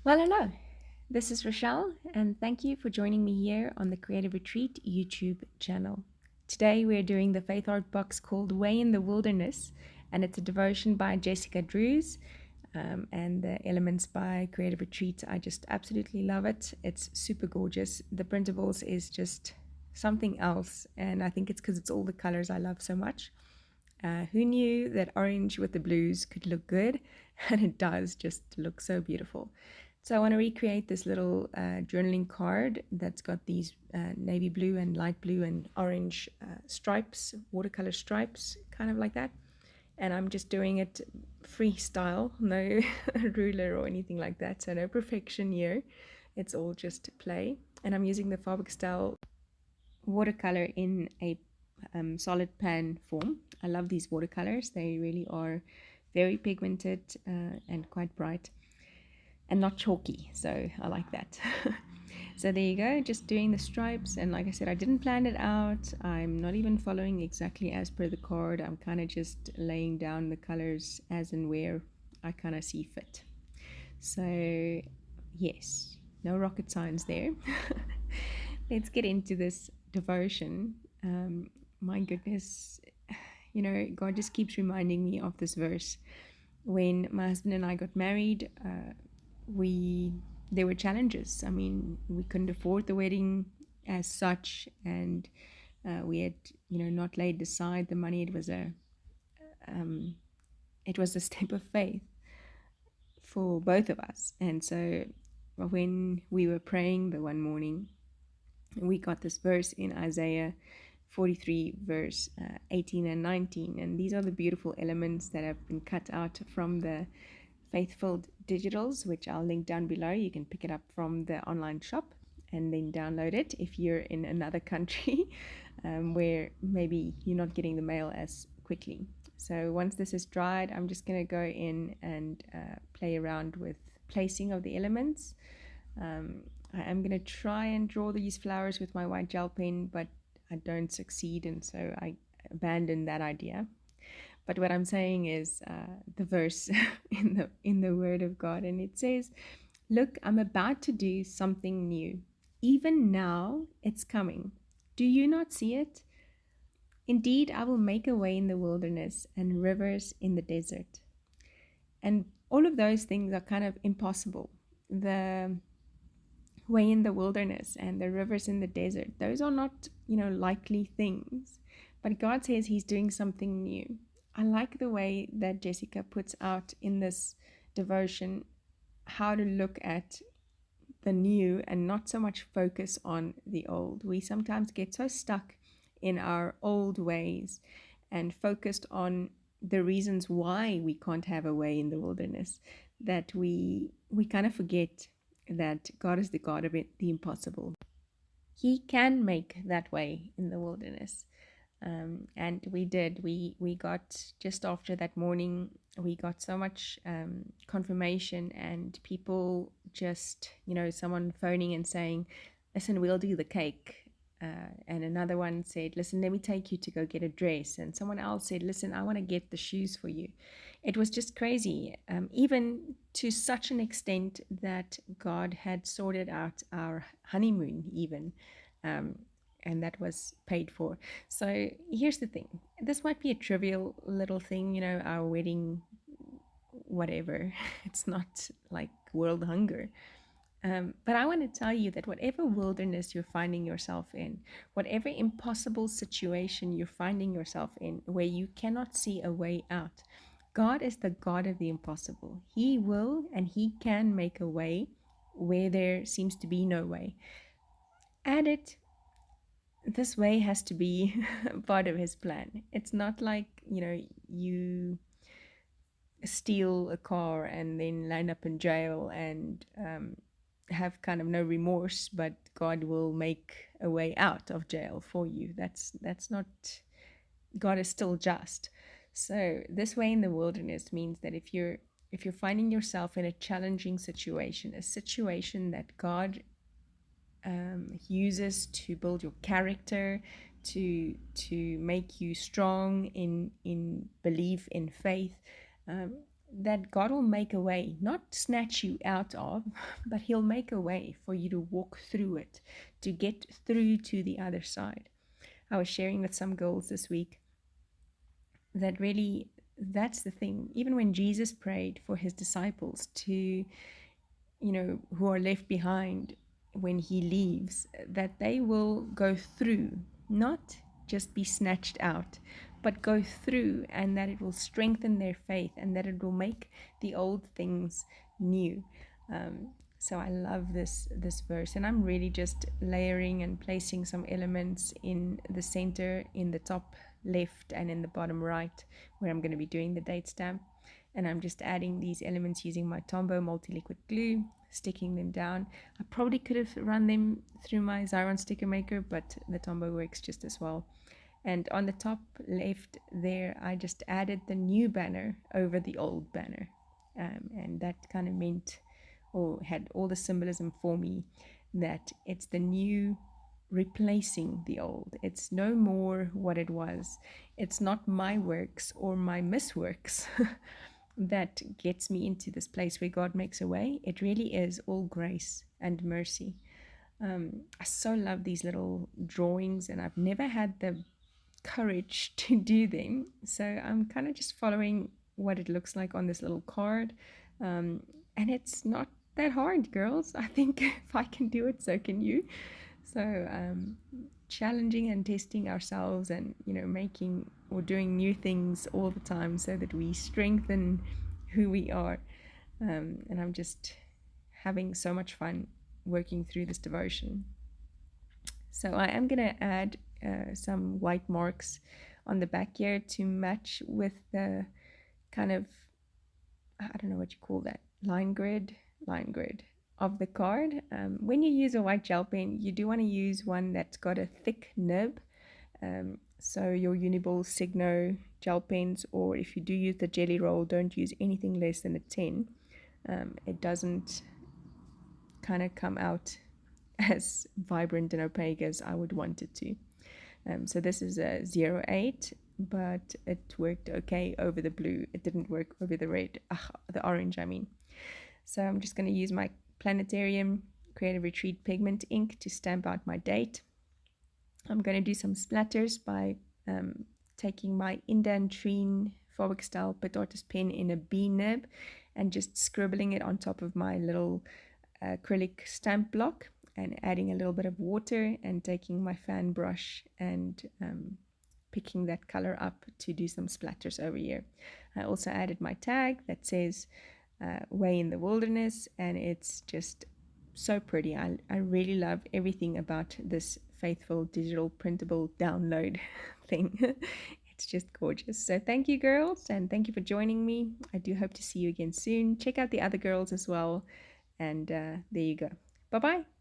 Well, hello. This is Rochelle, and thank you for joining me here on the Creative Retreat YouTube channel. Today we're doing the faith art box called Way in the Wilderness, and it's a devotion by Jessica Drews, and the elements by Creative Retreat. I just absolutely love it. It's super gorgeous. The printables is just something else, and I think it's because it's all the colors I love so much. Who knew that orange with the blues could look good? And it does just look so beautiful. So I want to recreate this little journaling card that's got these navy blue and light blue and orange stripes, watercolor stripes, kind of like that. And I'm just doing it freestyle, no ruler or anything like that. So no perfection here. It's all just play. And I'm using the Faber-Castell watercolor in a solid pan form. I love these watercolors. They really are very pigmented and quite bright and not chalky, so I like that. So there you go, just doing the stripes, and like I said, I didn't plan it out. I'm not even following exactly as per the card. I'm kind of just laying down the colors as and where I kind of see fit. So yes, no rocket science there. Let's get into this devotion. My goodness, God just keeps reminding me of this verse. When my husband and I got married, we there were challenges. I mean, we couldn't afford the wedding as such, and we had not laid aside the money. It was a step of faith for both of us. And so when we were praying the one morning, we got this verse in Isaiah 43 verse 18 and 19, and these are the beautiful elements that have been cut out from the Faithfilled Digitals, which I'll link down below. You can pick it up from the online shop and then download it if you're in another country where maybe you're not getting the mail as quickly. So once this is dried, I'm just going to go in and play around with placing of the elements. I am going to try and draw these flowers with my white gel pen, but I don't succeed, and so I abandoned that idea. But what I'm saying is the verse in the Word of God, and it says, "Look, I'm about to do something new. Even now, it's coming. Do you not see it? Indeed, I will make a way in the wilderness and rivers in the desert." And all of those things are kind of impossible. The way in the wilderness and the rivers in the desert, those are not, likely things. But God says He's doing something new. I like the way that Jessica puts out in this devotion how to look at the new and not so much focus on the old. We sometimes get so stuck in our old ways and focused on the reasons why we can't have a way in the wilderness that we kind of forget that God is the God of it, the impossible. He can make that way in the wilderness. And we did. We got, just after that morning, we got so much confirmation, and people just, someone phoning and saying, "Listen, we'll do the cake." And another one said, "Listen, let me take you to go get a dress." And someone else said, "Listen, I want to get the shoes for you." It was just crazy, even to such an extent that God had sorted out our honeymoon even. And that was paid for. So here's the thing. This might be a trivial little thing, our wedding, whatever. It's not like world hunger. But I want to tell you that whatever wilderness you're finding yourself in, whatever impossible situation you're finding yourself in, where you cannot see a way out, God is the God of the impossible. He will and He can make a way where there seems to be no way. Add it, this way has to be part of His plan. It's not like, you steal a car and then land up in jail and have kind of no remorse, but God will make a way out of jail for you. That's not, God is still just. So this way in the wilderness means that if you're finding yourself in a challenging situation, a situation that God uses to build your character, to make you strong in belief, in faith, that God will make a way, not snatch you out of, but He'll make a way for you to walk through it, to get through to the other side. I was sharing with some girls this week that really, that's the thing. Even when Jesus prayed for His disciples to, who are left behind when He leaves, that they will go through, not just be snatched out, but go through, and that it will strengthen their faith, and that it will make the old things new. So I love this verse, and I'm really just layering and placing some elements in the center, in the top left, and in the bottom right, where I'm going to be doing the date stamp. And I'm just adding these elements using my Tombow multi-liquid glue, sticking them down. I probably could have run them through my Xyron sticker maker, but the Tombow works just as well. And on the top left there, I just added the new banner over the old banner. And that kind of meant, or had all the symbolism for me, that it's the new replacing the old. It's no more what it was. It's not my works or my misworks that gets me into this place where God makes a way. It really is all grace and mercy. I so love these little drawings, and I've never had the courage to do them, so I'm kind of just following what it looks like on this little card, and it's not that hard, girls. I think if I can do it, so can you. So challenging and testing ourselves, and making or doing new things all the time, so that we strengthen who we are. And I'm just having so much fun working through this devotion. So I am going to add some white marks on the back here to match with the kind of, I don't know what you call that, line grid of the card. When you use a white gel pen, you do want to use one that's got a thick nib. So your Uniball Signo gel pens, or if you do use the Jelly Roll, don't use anything less than a 10. It doesn't kind of come out as vibrant and opaque as I would want it to. So this is a 08, but it worked okay over the blue. It didn't work over the red, the orange, I mean. So I'm just going to use my Planetarium Creative Retreat pigment ink to stamp out my date. I'm going to do some splatters by taking my INDANTHRENE Faber-Castell Pitt Artist pen in a B nib and just scribbling it on top of my little acrylic stamp block, and adding a little bit of water, and taking my fan brush and picking that color up to do some splatters over here. I also added my tag that says Way in the Wilderness, and it's just so pretty. I really love everything about this Faithful digital printable download thing. It's just gorgeous. So thank you, girls, and thank you for joining me. I do hope to see you again soon. Check out the other girls as well, and there you go. Bye-bye.